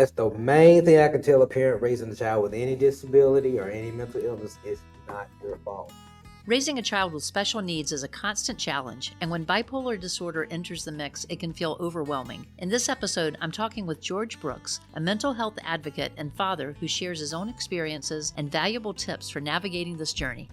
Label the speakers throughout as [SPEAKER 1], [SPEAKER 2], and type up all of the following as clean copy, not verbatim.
[SPEAKER 1] That's the main thing I can tell a parent raising a child with any disability or any mental illness is not your fault.
[SPEAKER 2] Raising a child with special needs is a constant challenge, and when bipolar disorder enters the mix, it can feel overwhelming. In this episode, I'm talking with George Brooks, a mental health advocate and father who shares his own experiences and valuable tips for navigating this journey.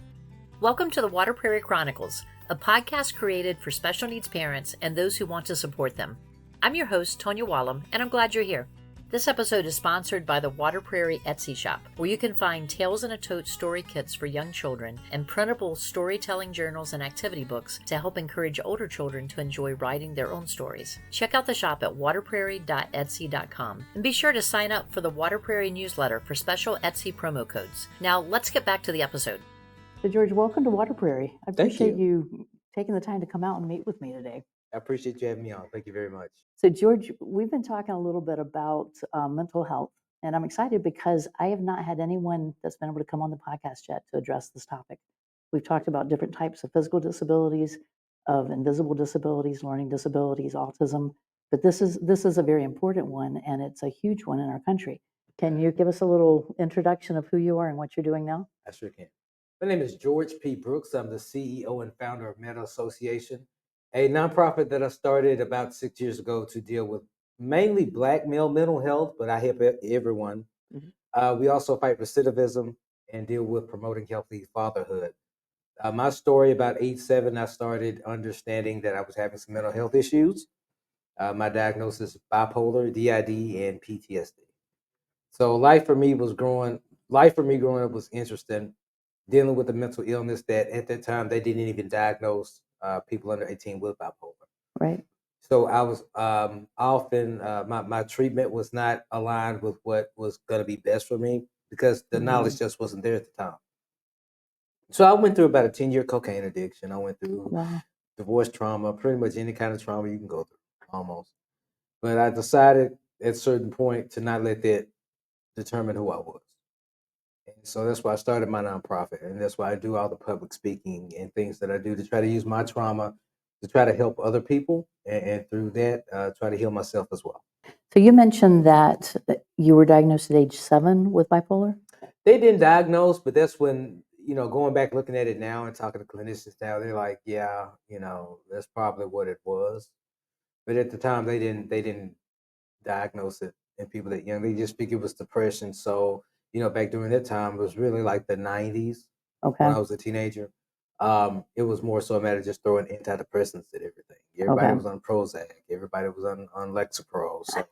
[SPEAKER 2] Welcome to the Water Prairie Chronicles, a podcast created for special needs parents and those who want to support them. I'm your host, Tonya Wallum, and I'm glad you're here. This episode is sponsored by the Water Prairie Etsy shop, where you can find Tales in a Tote story kits for young children and printable storytelling journals and activity books to help encourage older children to enjoy writing their own stories. Check out the shop at waterprairie.etsy.com and be sure to sign up for the Water Prairie newsletter for special Etsy promo codes. Now, let's get back to the episode.
[SPEAKER 3] So, George, welcome to Water Prairie. I
[SPEAKER 1] Thank
[SPEAKER 3] appreciate you taking the time to come out and meet with me today.
[SPEAKER 1] I appreciate you having me on. Thank you very much.
[SPEAKER 3] So, George, we've been talking a little bit about mental health, and I'm excited because I have not had anyone that's been able to come on the podcast yet to address this topic. We've talked about different types of physical disabilities, of invisible disabilities, learning disabilities, autism, but this is a very important one, and it's a huge one in our country. Can you give us a little introduction of who you are and what you're doing now?
[SPEAKER 1] I sure can. My name is George P. Brooks. I'm the CEO and founder of Meta Association, a nonprofit that I started about 6 years ago to deal with mainly Black male mental health, but I help everyone. We also fight recidivism and deal with promoting healthy fatherhood. My story, about age 7, I started understanding that I was having some mental health issues. My diagnosis is bipolar, DID, and PTSD. So life for me growing up was interesting, dealing with a mental illness that at that time they didn't even diagnose people under 18 with bipolar.
[SPEAKER 3] Right.
[SPEAKER 1] So I was often my treatment was not aligned with what was going to be best for me because the knowledge just wasn't there at the time. So I went through about a 10-year cocaine addiction. I went through divorce trauma, pretty much any kind of trauma you can go through, almost. But I decided at a certain point to not let that determine who I was. And so that's why I started my nonprofit, and that's why I do all the public speaking and things that I do to try to use my trauma to try to help other people, and through that, try to heal myself as well.
[SPEAKER 3] So you mentioned that you were diagnosed at age 7 with bipolar?
[SPEAKER 1] They didn't diagnose, but that's when, going back looking at it now and talking to clinicians now, they're like, yeah, that's probably what it was. But at the time, they didn't diagnose it in people that young. They just figured it was depression. So, back during that time, it was really like the 90s when I was a teenager. It was more so a matter of just throwing antidepressants at everything. Everybody was on Prozac. Everybody was on Lexapro. So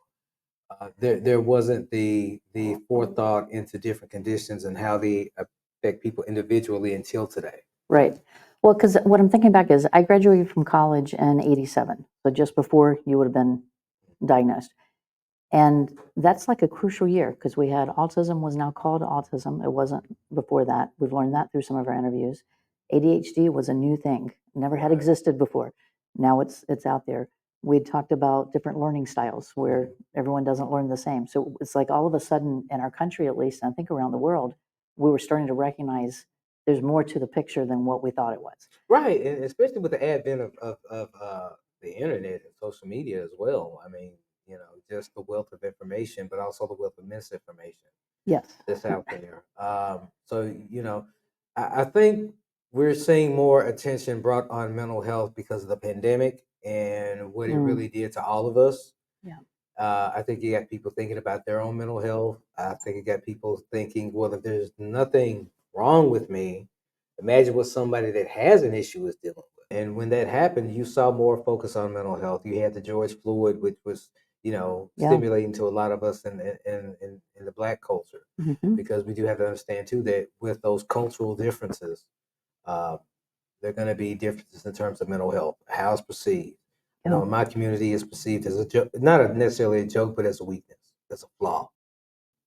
[SPEAKER 1] there wasn't the forethought into different conditions and how they affect people individually until today.
[SPEAKER 3] Right. Well, because what I'm thinking back is I graduated from college in 87, so just before you would have been diagnosed. And that's like a crucial year because we had autism was now called autism. It wasn't before that. We've learned that through some of our interviews. ADHD was a new thing, never had existed before. Now it's out there. We talked about different learning styles where everyone doesn't learn the same. So it's like all of a sudden in our country, at least, and I think around the world, we were starting to recognize there's more to the picture than what we thought it was.
[SPEAKER 1] Right, and especially with the advent of the internet and social media as well. I mean, just the wealth of information, but also the wealth of misinformation.
[SPEAKER 3] Yes,
[SPEAKER 1] that's out there. So I think we're seeing more attention brought on mental health because of the pandemic and what it really did to all of us.
[SPEAKER 3] Yeah.
[SPEAKER 1] I think you got people thinking about their own mental health. I think you got people thinking, well, if there's nothing wrong with me, imagine what somebody that has an issue is dealing with. And when that happened, you saw more focus on mental health. You had the George Floyd, which was, stimulating to a lot of us in the Black culture, because we do have to understand too that with those cultural differences, there are going to be differences in terms of mental health, how it's perceived. In my community, it's perceived as a joke, not necessarily a joke, but as a weakness, as a flaw.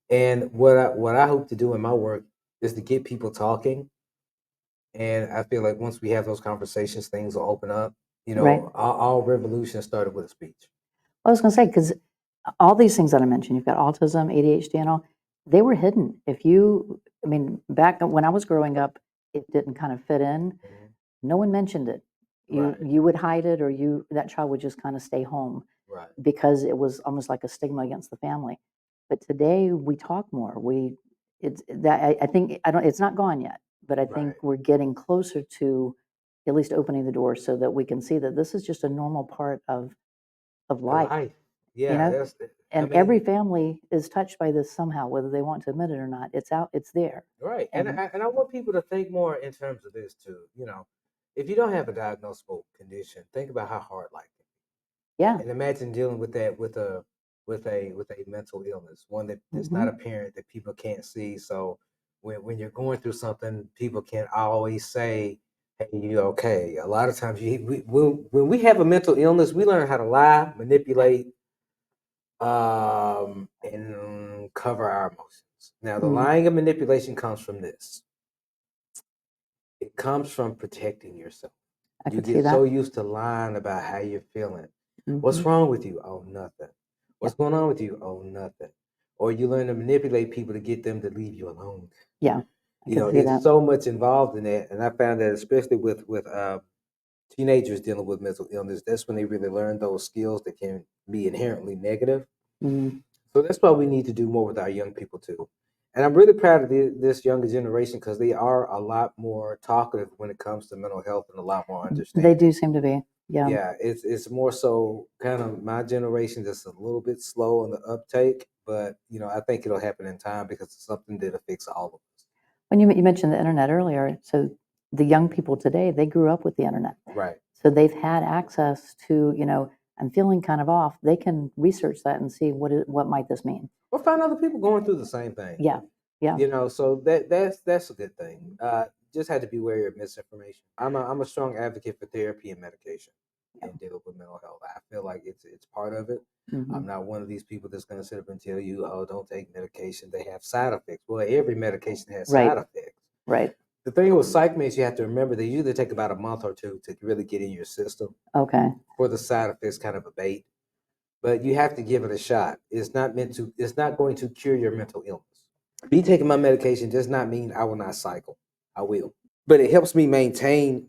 [SPEAKER 1] And what I hope to do in my work is to get people talking. And I feel like once we have those conversations, things will open up. All revolution started with a speech.
[SPEAKER 3] I was going to say, because all these things that I mentioned, you've got autism, ADHD, and all, they were hidden. Back when I was growing up, it didn't kind of fit in. No one mentioned it. You would hide it, or that child would just kind of stay home, because it was almost like a stigma against the family. But today we talk more. It's that I think I don't. It's not gone yet, but I
[SPEAKER 1] Right.
[SPEAKER 3] think we're getting closer to at least opening the door so that we can see that this is just a normal part of life.
[SPEAKER 1] Life.
[SPEAKER 3] You
[SPEAKER 1] Yeah,
[SPEAKER 3] know,
[SPEAKER 1] that's. I
[SPEAKER 3] and every
[SPEAKER 1] mean,
[SPEAKER 3] family is touched by this somehow, whether they want to admit it or not. It's out. It's there.
[SPEAKER 1] right. And
[SPEAKER 3] And
[SPEAKER 1] I want people to think more in terms of this too. If you don't have a diagnosable condition, think about how hard life can
[SPEAKER 3] yeah.
[SPEAKER 1] be. And imagine dealing with that with a mental illness, one that's not
[SPEAKER 3] Hmm.
[SPEAKER 1] apparent that people can't see. So when you're going through something, people can't always say, "Hey, you okay?" A lot of times, when we have a mental illness, we learn how to lie, manipulate, and cover our emotions. Now, the
[SPEAKER 3] Mm,
[SPEAKER 1] lying and manipulation comes from this. It comes from protecting yourself.
[SPEAKER 3] I
[SPEAKER 1] You
[SPEAKER 3] could see
[SPEAKER 1] get
[SPEAKER 3] that.
[SPEAKER 1] so used to lying about how you're feeling. What's
[SPEAKER 3] Hmm.
[SPEAKER 1] wrong with you? Oh, nothing.
[SPEAKER 3] Yeah.
[SPEAKER 1] What's going on with you? Oh, nothing. Or you learn to manipulate people to get them to leave you alone.
[SPEAKER 3] Yeah. I could see
[SPEAKER 1] It's
[SPEAKER 3] that.
[SPEAKER 1] so much involved in that, and I found that especially with teenagers dealing with mental illness, that's when they really learn those skills that can be inherently negative.
[SPEAKER 3] Mm,
[SPEAKER 1] So that's why we need to do more with our young people too. And I'm really proud of this younger generation because they are a lot more talkative when it comes to mental health and a lot more
[SPEAKER 3] they
[SPEAKER 1] understanding.
[SPEAKER 3] do seem to be. Yeah.
[SPEAKER 1] Yeah, it's more so kind of my generation that's a little bit slow on the uptake, but I think it'll happen in time because it's something that affects all of us.
[SPEAKER 3] When you mentioned the internet earlier, so the young people today, they grew up with the internet.
[SPEAKER 1] Right.
[SPEAKER 3] So they've had access to, I'm feeling kind of off. They can research that and see what might this mean.
[SPEAKER 1] Or find other people going through the same thing.
[SPEAKER 3] Yeah. Yeah.
[SPEAKER 1] So that's a good thing. Just had to be wary of misinformation. I'm a strong advocate for therapy and medication
[SPEAKER 3] Yeah.
[SPEAKER 1] and dealing with mental health. I feel like it's part of it.
[SPEAKER 3] Hmm.
[SPEAKER 1] I'm not one of these people that's going to sit up and tell you, oh, don't take medication. They have side effects. Well, every medication has
[SPEAKER 3] Right.
[SPEAKER 1] side effects.
[SPEAKER 3] Right.
[SPEAKER 1] The thing with psych meds, you have to remember they usually take about a month or two to really get in your system
[SPEAKER 3] Okay.
[SPEAKER 1] for the side effects kind of abate. But you have to give it a shot. It's not going to cure your mental illness. Me taking my medication does not mean I will not cycle. I will. But it helps me maintain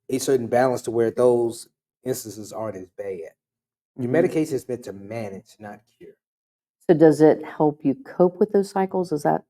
[SPEAKER 1] a certain balance to where those instances aren't as bad. Your
[SPEAKER 3] Hmm.
[SPEAKER 1] medication is meant to manage, not cure.
[SPEAKER 3] So does it help you cope with those cycles? Is that,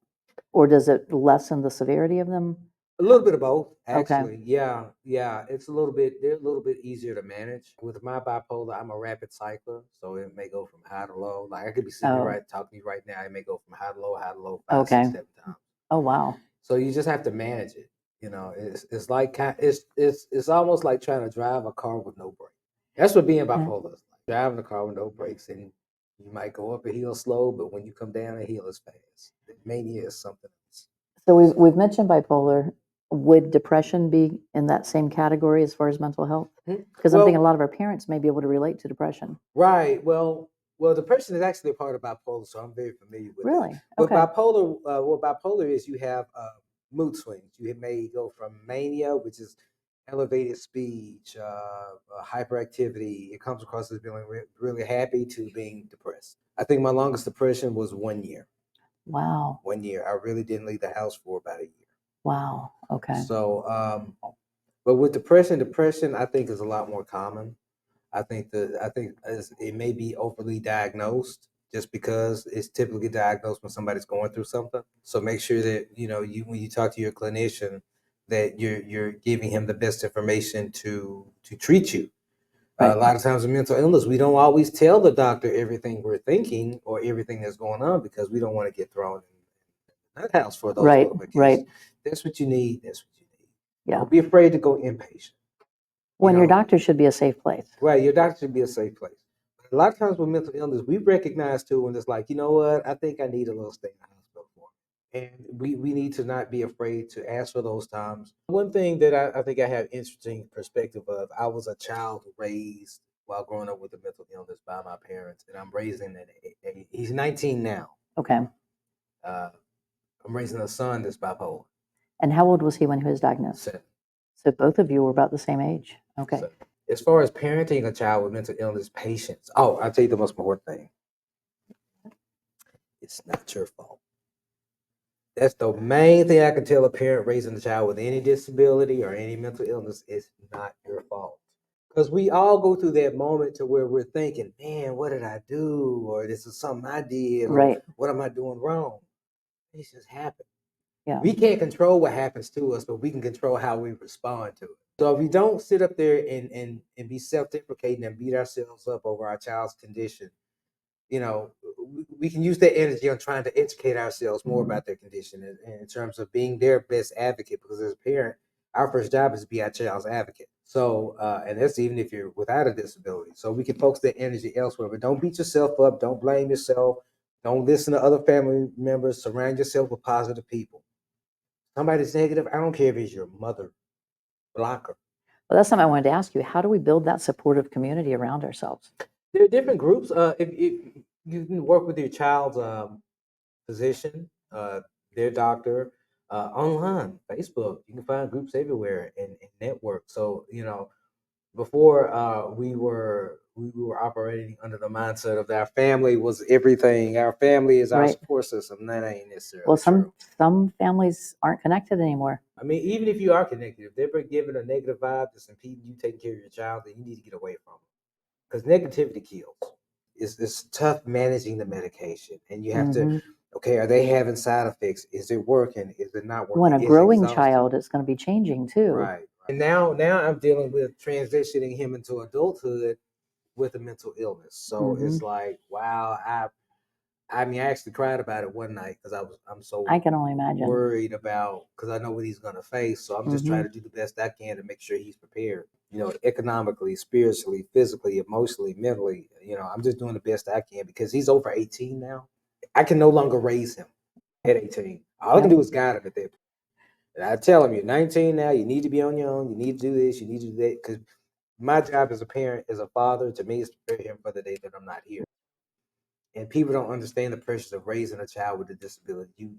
[SPEAKER 3] or does it lessen the severity of them?
[SPEAKER 1] A little bit of both,
[SPEAKER 3] Okay.
[SPEAKER 1] actually. Yeah, yeah. They're a little bit easier to manage. With my bipolar, I'm a rapid cycler, so it may go from high to low. Like I could be sitting here
[SPEAKER 3] Oh,
[SPEAKER 1] talking to you right now. It may go from high to low, five,
[SPEAKER 3] okay.
[SPEAKER 1] six, 7 times.
[SPEAKER 3] Oh, wow.
[SPEAKER 1] So you just have to manage it. It's like it's almost like trying to drive a car with no brakes. That's what being
[SPEAKER 3] Okay.
[SPEAKER 1] bipolar is like. Driving a car with no brakes, and you might go up a hill slow, but when you come down a hill, it's fast. Mania is something else.
[SPEAKER 3] So we've mentioned bipolar. Would depression be in that same category as far as mental health?
[SPEAKER 1] Mhm.
[SPEAKER 3] Because I'm thinking a
[SPEAKER 1] Well,
[SPEAKER 3] lot of our parents may be able to relate to depression.
[SPEAKER 1] right. Well, depression is actually a part of bipolar, so I'm very familiar with it.
[SPEAKER 3] Really?
[SPEAKER 1] But
[SPEAKER 3] Okay.
[SPEAKER 1] what bipolar is, you have mood swings. You may go from mania, which is elevated speech, hyperactivity. It comes across as being really happy to being depressed. I think my longest depression was 1 year.
[SPEAKER 3] Wow.
[SPEAKER 1] 1 year. I really didn't leave the house for about a year.
[SPEAKER 3] Wow. Okay.
[SPEAKER 1] So, but with depression, I think is a lot more common. I think it may be overly diagnosed just because it's typically diagnosed when somebody's going through something. So make sure that you when you talk to your clinician that you're giving him the best information to treat you. A
[SPEAKER 3] Right.
[SPEAKER 1] lot of times in mental illness, we don't always tell the doctor everything we're thinking or everything that's going on because we don't want to get thrown in that house for those
[SPEAKER 3] Right.
[SPEAKER 1] complications.
[SPEAKER 3] Right.
[SPEAKER 1] That's what you need. That's what you need.
[SPEAKER 3] Yeah.
[SPEAKER 1] Don't be afraid to go inpatient. You
[SPEAKER 3] When your
[SPEAKER 1] know,
[SPEAKER 3] doctor should be a safe place.
[SPEAKER 1] Right, your doctor should be a safe place. A lot of times with mental illness, we recognize too when it's like, you know what, I think I need a little stay in the hospital for. And we need to not be afraid to ask for those times. One thing that I think I have interesting perspective of, I was a child raised while growing up with a mental illness by my parents, and I'm raising he's 19 now.
[SPEAKER 3] Okay.
[SPEAKER 1] Uh, I'm raising a son that's bipolar.
[SPEAKER 3] And how old was he when he was diagnosed?
[SPEAKER 1] 7.
[SPEAKER 3] So both of you were about the same age. Okay.
[SPEAKER 1] So, as far as parenting a child with mental illness, patience. Oh, I'll tell you the most important thing. It's not your fault. That's the main thing I can tell a parent raising a child with any disability or any mental illness. It's not your fault. Because we all go through that moment to where we're thinking, man, what did I do? Or this is something I did, or
[SPEAKER 3] Right.
[SPEAKER 1] what am I doing wrong? It's just happened.
[SPEAKER 3] Yeah.
[SPEAKER 1] We can't control what happens to us, but we can control how we respond to it. So if we don't sit up there and be self-deprecating and beat ourselves up over our child's condition, we can use that energy on trying to educate ourselves more about their condition in terms of being their best advocate. Because as a parent, our first job is to be our child's advocate. So, and that's even if you're without a disability. So we can focus that energy elsewhere. But don't beat yourself up. Don't blame yourself. Don't listen to other family members. Surround yourself with positive people. Somebody's negative, I don't care if it's your mother, blocker.
[SPEAKER 3] Well, that's something I wanted to ask you. How do we build that supportive community around ourselves?
[SPEAKER 1] There are different groups. If you can work with your child's physician, their doctor, online, Facebook. You can find groups everywhere and network. So before we were operating under the mindset of our family was everything. Our family is our
[SPEAKER 3] Right.
[SPEAKER 1] support system. That ain't
[SPEAKER 3] Well,
[SPEAKER 1] necessarily true.
[SPEAKER 3] some families aren't connected anymore.
[SPEAKER 1] I mean, even if you are connected, if they're giving a negative vibe that's impeding you taking care of your child, then you need to get away from them because negativity kills. It's tough managing the medication, and you have to.
[SPEAKER 3] Mhm.
[SPEAKER 1] Okay, are they having side effects? Is it working? Is it not
[SPEAKER 3] When
[SPEAKER 1] working?
[SPEAKER 3] a
[SPEAKER 1] Is it
[SPEAKER 3] growing
[SPEAKER 1] exhausting?
[SPEAKER 3] child is going to be changing too.
[SPEAKER 1] Right. And now I'm dealing with transitioning him into adulthood with a mental illness. So it's
[SPEAKER 3] Mhm.
[SPEAKER 1] like, wow, I mean, I actually cried about it one night because I'm so
[SPEAKER 3] I can only imagine.
[SPEAKER 1] worried about because I know what he's gonna face. So I'm just trying to do the best I can to make sure he's prepared. Economically, spiritually, physically, emotionally, mentally. I'm just doing the best I can because he's over 18 now. I can no longer raise him at 18. All I can
[SPEAKER 3] Yep.
[SPEAKER 1] do is guide him at that point. And I tell him, you're 19 now. You need to be on your own. You need to do this. You need to do that. Because my job as a parent, as a father, to me, is to prepare him for the day that I'm not here. And people don't understand the pressures of raising a child with a disability.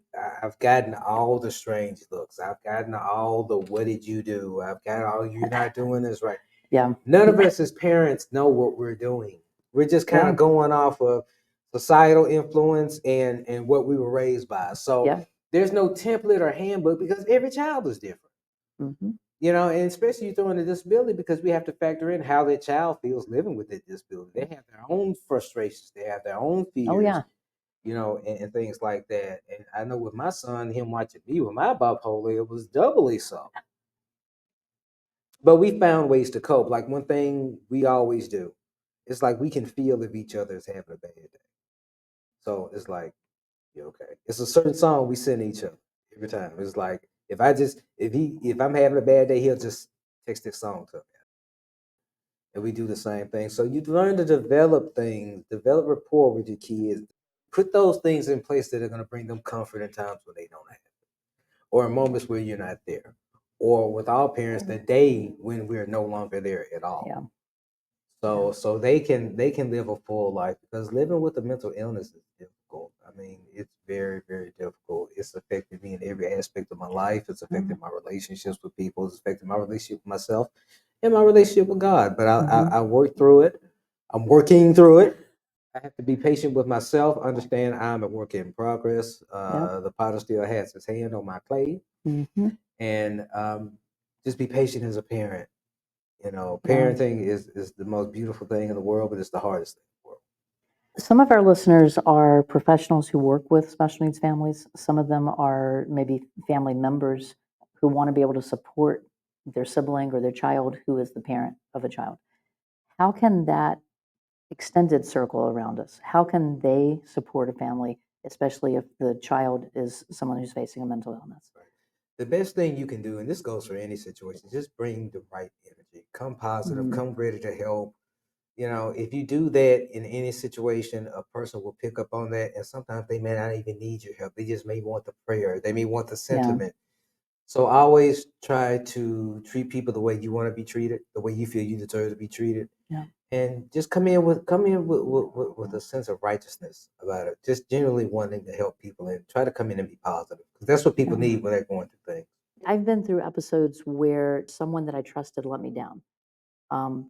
[SPEAKER 1] I've gotten all the strange looks. I've gotten all the "What did you do?" I've got all "You're not doing this right."
[SPEAKER 3] Yeah.
[SPEAKER 1] None of us as parents know what we're doing. We're just kind
[SPEAKER 3] Yeah.
[SPEAKER 1] of going off of societal influence and what we were raised by. So
[SPEAKER 3] Yeah.
[SPEAKER 1] there's no template or handbook because every child is different.
[SPEAKER 3] Mhm.
[SPEAKER 1] And especially you throw in a disability because we have to factor in how that child feels living with that disability. They have their own frustrations, they have their own
[SPEAKER 3] Oh
[SPEAKER 1] fears,
[SPEAKER 3] yeah.
[SPEAKER 1] and things like that. And I know with my son, him watching me with my bipolar, it was doubly so. But we found ways to cope. Like one thing we always do, it's like we can feel if each other is having a bad day. So it's like, yeah, okay. It's a certain song we send each other every time. It's like if I'm having a bad day, he'll just text this song to me. And we do the same thing. So you learn to develop things, develop rapport with your kids, put those things in place that are going to bring them comfort in times when they don't have it, or in moments where you're not there, or with our parents, the day when we're no longer there at all.
[SPEAKER 3] Yeah.
[SPEAKER 1] So they can live a full life because living with a mental illness is difficult. I mean, it's very, very difficult. It's affected me in every aspect of my life. It's affected my relationships with people. It's affected my relationship with myself and my relationship with God. But I work through it. I'm working through it. I have to be patient with myself, understand I'm a work in progress.
[SPEAKER 3] Yep.
[SPEAKER 1] The potter still has his hand on my clay,
[SPEAKER 3] Mhm.
[SPEAKER 1] and just be patient as a parent.
[SPEAKER 3] Yeah.
[SPEAKER 1] Parenting is the most beautiful thing in the world, but it's the hardest thing in the world.
[SPEAKER 3] Some of our listeners are professionals who work with special needs families. Some of them are maybe family members who want to be able to support their sibling or their child who is the parent of a child. How can that extended circle around us, how can they support a family, especially if the child is someone who's facing a mental illness?
[SPEAKER 1] Right. The best thing you can do, and this goes for any situation, just bring the right energy. Come positive,
[SPEAKER 3] Mm,
[SPEAKER 1] come ready to help. If you do that in any situation, a person will pick up on that, and sometimes they may not even need your help. They just may want the prayer, they may want the
[SPEAKER 3] yeah,
[SPEAKER 1] sentiment. So always try to treat people the way you want to be treated, the way you feel you deserve to be treated,
[SPEAKER 3] yeah,
[SPEAKER 1] and just come in with a sense of righteousness about it. Just generally wanting to help people and try to come in and be positive because that's what people
[SPEAKER 3] yeah.
[SPEAKER 1] need when they're going through things.
[SPEAKER 3] I've been through episodes where someone that I trusted let me down,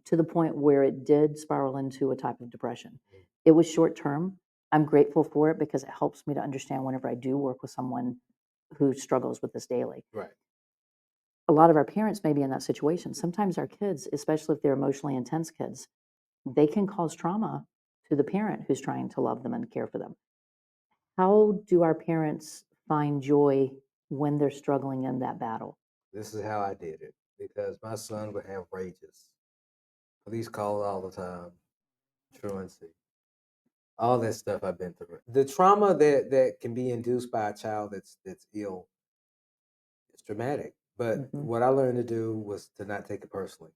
[SPEAKER 3] to the point where it did spiral into a type of depression. It was short term. I'm grateful for it because it helps me to understand whenever I do work with someone who struggles with this daily.
[SPEAKER 1] Right.
[SPEAKER 3] a lot of our parents may be in that situation. Sometimes our kids, especially if they're emotionally intense kids, they can cause trauma to the parent who's trying to love them and care for them. How do our parents find joy when they're struggling in that battle?
[SPEAKER 1] This is how I did it because my son would have rages. Police call all the time, truancy, all that stuff I've been through. The trauma that can be induced by a child that's ill is traumatic. But
[SPEAKER 3] Mhm.
[SPEAKER 1] what I learned to do was to not take it personally.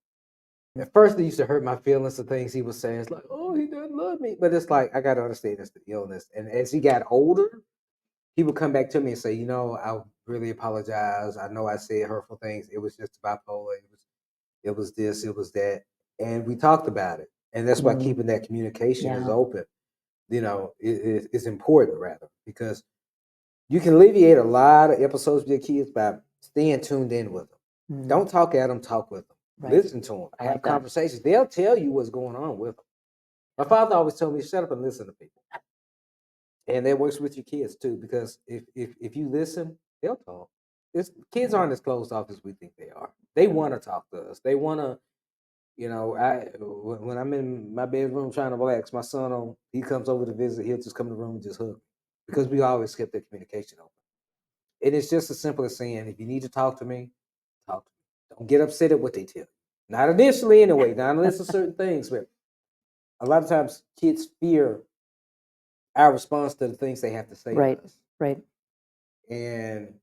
[SPEAKER 1] At first, it used to hurt my feelings. The things he was saying, it's like, oh, he doesn't love me. But it's like I got to understand it's the illness. And as he got older, he would come back to me and say, I really apologize. I know I said hurtful things. It was just bipolar. It was this. It was that. And we talked about it. And that's why
[SPEAKER 3] Mm,
[SPEAKER 1] keeping that communication is
[SPEAKER 3] yeah.
[SPEAKER 1] open. Is important rather because you can alleviate a lot of episodes with your kids by staying tuned in with them.
[SPEAKER 3] Mm,
[SPEAKER 1] Don't talk at them, talk with them.
[SPEAKER 3] right.
[SPEAKER 1] Listen to them,
[SPEAKER 3] I
[SPEAKER 1] have
[SPEAKER 3] like that.
[SPEAKER 1] conversations. They'll tell you what's going on with them. My father always told me, shut up and listen to people. And that works with your kids too, because if you listen, they'll talk. Kids
[SPEAKER 3] Right.
[SPEAKER 1] aren't as closed off as we think they are. They want to talk to us. They want to, when I'm in my bedroom trying to relax, my son he comes over to visit. He'll just come in the room and just hug me because we always kept that communication open. And it's just as simple as saying, if you need to talk to me, talk to me. Don't get upset at what they tell you. Not initially, anyway. Not unless it's certain things, but a lot of times kids fear our response to the things they have to say to
[SPEAKER 3] Right.
[SPEAKER 1] us.
[SPEAKER 3] Right.
[SPEAKER 1] And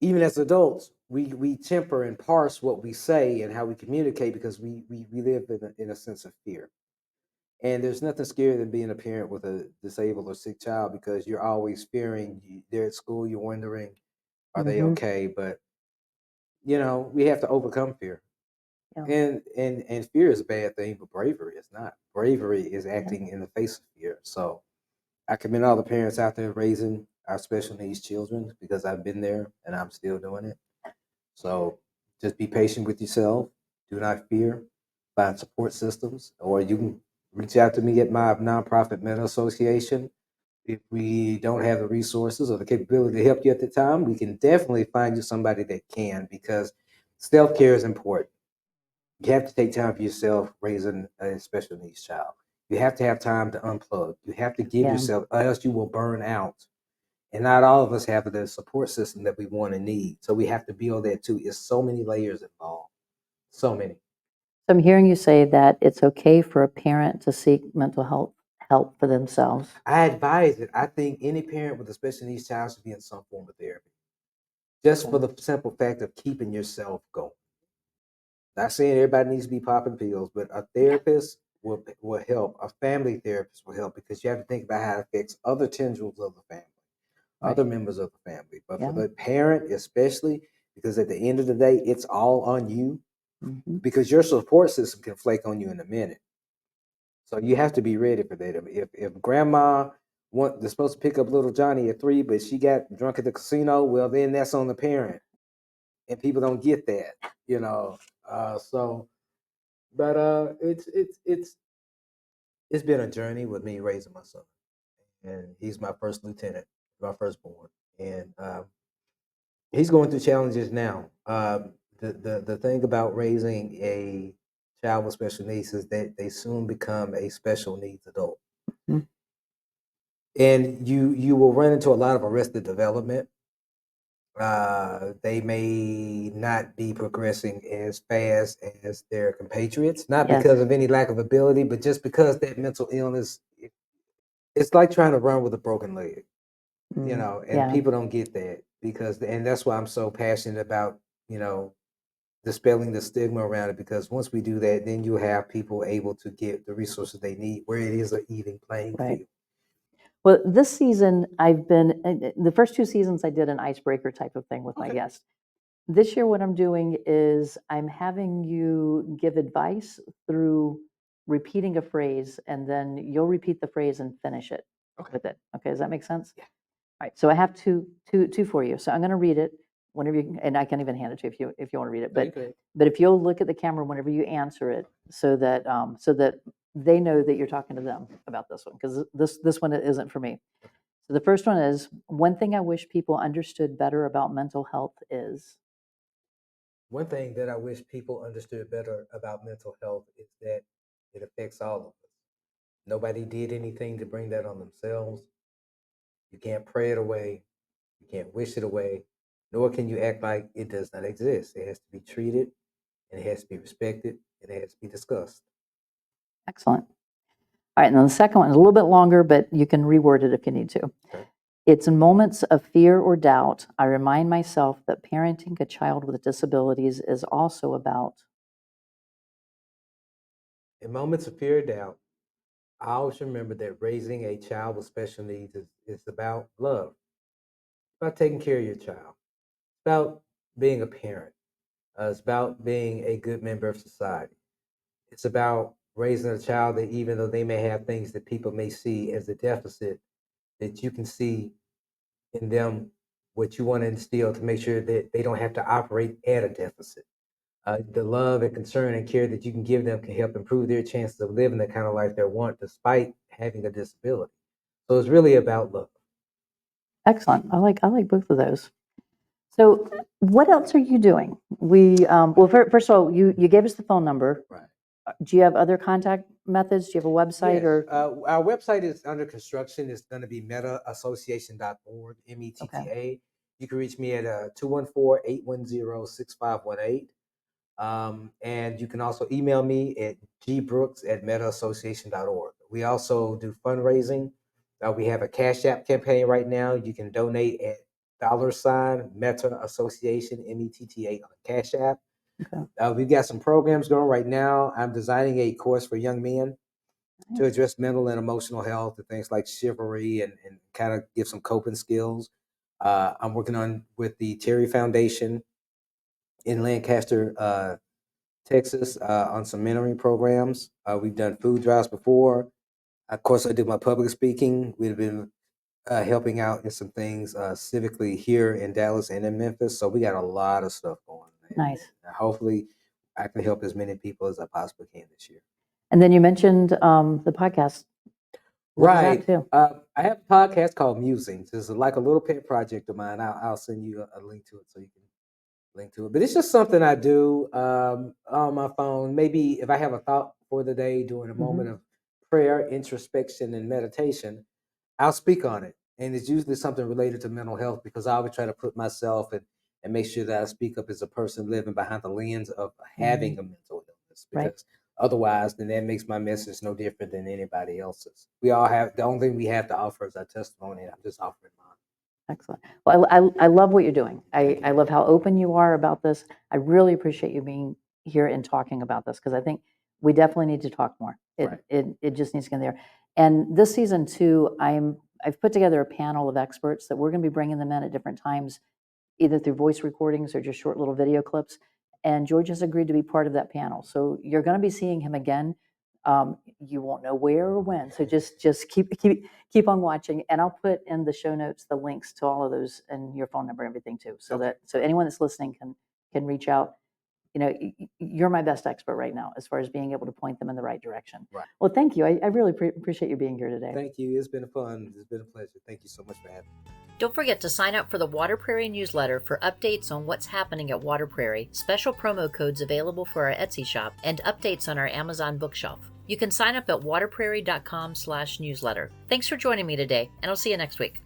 [SPEAKER 1] even as adults, we temper and parse what we say and how we communicate because we live in a sense of fear. And there's nothing scarier than being a parent with a disabled or sick child because you're always fearing they're at school, you're wondering, are they
[SPEAKER 3] Hmm.
[SPEAKER 1] okay? But we have to overcome fear.
[SPEAKER 3] Yeah.
[SPEAKER 1] And fear is a bad thing, but bravery is not. Bravery is
[SPEAKER 3] Yeah.
[SPEAKER 1] acting in the face of fear. So I commend all the parents out there raising our special needs children because I've been there and I'm still doing it. So just be patient with yourself. Do not fear. Find support systems, or you can reach out to me at my nonprofit mental association. If we don't have the resources or the capability to help you at the time, we can definitely find you somebody that can because self care is important. You have to take time for yourself raising a special needs child. You have to have time to unplug. You have to give
[SPEAKER 3] Yeah.
[SPEAKER 1] yourself, or else you will burn out. And not all of us have the support system that we want and need. So we have to build that too. It's so many layers involved. So many.
[SPEAKER 3] So I'm hearing you say that it's okay for a parent to seek mental health help for themselves.
[SPEAKER 1] I advise it. I think any parent with a special needs child should be in some form of therapy. Just for
[SPEAKER 3] Yeah.
[SPEAKER 1] the simple fact of keeping yourself going. Not saying everybody needs to be popping pills, but a therapist will help. A family therapist will help because you have to think about how it affects other tendrils of the family, other
[SPEAKER 3] Right.
[SPEAKER 1] members of the family. But for
[SPEAKER 3] Yeah.
[SPEAKER 1] the parent, especially, because at the end of the day, it's all on you
[SPEAKER 3] Hmm.
[SPEAKER 1] because your support system can flake on you in a minute. So you have to be ready for that. If grandma they're supposed to pick up little Johnny at 3, but she got drunk at the casino, well then that's on the parent. And people don't get that, you know. So but it's been a journey with me raising my son. And he's my first lieutenant, my firstborn. And he's going through challenges now. The thing about raising a child with special needs is that they soon become a special needs adult,
[SPEAKER 3] Hmm.
[SPEAKER 1] and you will run into a lot of arrested development. They may not be progressing as fast as their compatriots, not
[SPEAKER 3] Yes.
[SPEAKER 1] because of any lack of ability, but just because that mental illness. It's like trying to run with a broken leg,
[SPEAKER 3] Mm,
[SPEAKER 1] and
[SPEAKER 3] yeah.
[SPEAKER 1] people don't get that and that's why I'm so passionate about you know dispelling the stigma around it because once we do that, then you have people able to get the resources they need where it is an even playing
[SPEAKER 3] Right.
[SPEAKER 1] field.
[SPEAKER 3] Well, this season I've been the first 2 seasons I did an icebreaker type of thing with my
[SPEAKER 1] Okay.
[SPEAKER 3] guests. This year, what I'm doing is I'm having you give advice through repeating a phrase, and then you'll repeat the phrase and finish it
[SPEAKER 1] Okay.
[SPEAKER 3] with it. Okay, does that make sense?
[SPEAKER 1] Yeah.
[SPEAKER 3] All right. So I have two for you. So I'm going to read it whenever you, and I can even hand it to you if you want to read it.
[SPEAKER 1] No, you
[SPEAKER 3] But
[SPEAKER 1] good.
[SPEAKER 3] if you'll look at the camera whenever you answer it, so that they know that you're talking to them about this one, because this one isn't for me. So the first one is one thing I wish people understood better about mental health is.
[SPEAKER 1] One thing that I wish people understood better about mental health is that it affects all of us. Nobody did anything to bring that on themselves. You can't pray it away. You can't wish it away, nor can you act like it does not exist. It has to be treated, and it has to be respected, and it has to be discussed.
[SPEAKER 3] Excellent. All right, and then the second one is a little bit longer, but you can reword it if you need to.
[SPEAKER 1] Okay.
[SPEAKER 3] It's in moments of fear or doubt, I remind myself that parenting a child with disabilities is also about.
[SPEAKER 1] In moments of fear or doubt, I always remember that raising a child with special needs is about love. It's about taking care of your child. It's about being a parent. It's about being a good member of society. It's about raising a child that even though they may have things that people may see as a deficit, that you can see in them what you want to instill to make sure that they don't have to operate at a deficit. The love and concern and care that you can give them can help improve their chances of living the kind of life they want despite having a disability. So it's really about love.
[SPEAKER 3] Excellent. I like both of those. So what else are you doing? Well, first of all, you gave us the phone number.
[SPEAKER 1] Right.
[SPEAKER 3] Do you have other contact methods? Do you have a website
[SPEAKER 1] Yes.
[SPEAKER 3] or?
[SPEAKER 1] Our website is under construction. It's going to be metaassociation.org,
[SPEAKER 3] Okay.
[SPEAKER 1] METTA. You can reach me at 214-810-6518. And you can also email me at gbrooks@metaassociation.org. We also do fundraising. We have a Cash App campaign right now. You can donate at $Meta Association, METTA on Cash App.
[SPEAKER 3] Okay.
[SPEAKER 1] We've got some programs going right now. I'm designing a course for young men to address mental and emotional health and things like chivalry and kind of give some coping skills. I'm working on with the Terry Foundation in Lancaster, Texas, on some mentoring programs. We've done food drives before. Of course, I do my public speaking. We've been helping out in some things civically here in Dallas and in Memphis. So we got a lot of stuff going.
[SPEAKER 3] Nice.
[SPEAKER 1] And hopefully, I can help as many people as I possibly can this year.
[SPEAKER 3] And then you mentioned the podcast. What is
[SPEAKER 1] Right.
[SPEAKER 3] that too?
[SPEAKER 1] I have a podcast called Musings. It's like a little pet project of mine. I'll send you a link to it so you can link to it. But it's just something I do on my phone. Maybe if I have a thought for the day during a moment of prayer, introspection, and meditation, I'll speak on it. And it's usually something related to mental health because I always try to put myself and make sure that I speak up as a person living behind the lens of having a mental illness.
[SPEAKER 3] Right.
[SPEAKER 1] Because otherwise, then that makes my message no different than anybody else's. We all have the only thing we have to offer is our testimony. And I'm just offering mine.
[SPEAKER 3] Excellent. Well, I love what you're doing. I love how open you are about this. I really appreciate you being here and talking about this because I think we definitely need to talk more.
[SPEAKER 1] Right.
[SPEAKER 3] It just needs to get there. And this season too, I've put together a panel of experts that we're going to be bringing them in at different times, either through voice recordings or just short little video clips. And George has agreed to be part of that panel. So you're going to be seeing him again. You won't know where or when. So just keep on watching. And I'll put in the show notes the links to all of those and your phone number and everything too. So
[SPEAKER 1] Okay.
[SPEAKER 3] so anyone that's listening can reach out. You know, you're my best expert right now as far as being able to point them in the right direction.
[SPEAKER 1] Right.
[SPEAKER 3] Well, thank you. I really appreciate you being here today.
[SPEAKER 1] Thank you. It's been fun. It's been a pleasure. Thank you so much for having me.
[SPEAKER 2] Don't forget to sign up for the Water Prairie newsletter for updates on what's happening at Water Prairie, special promo codes available for our Etsy shop, and updates on our Amazon bookshelf. You can sign up at waterprairie.com/newsletter. Thanks for joining me today, and I'll see you next week.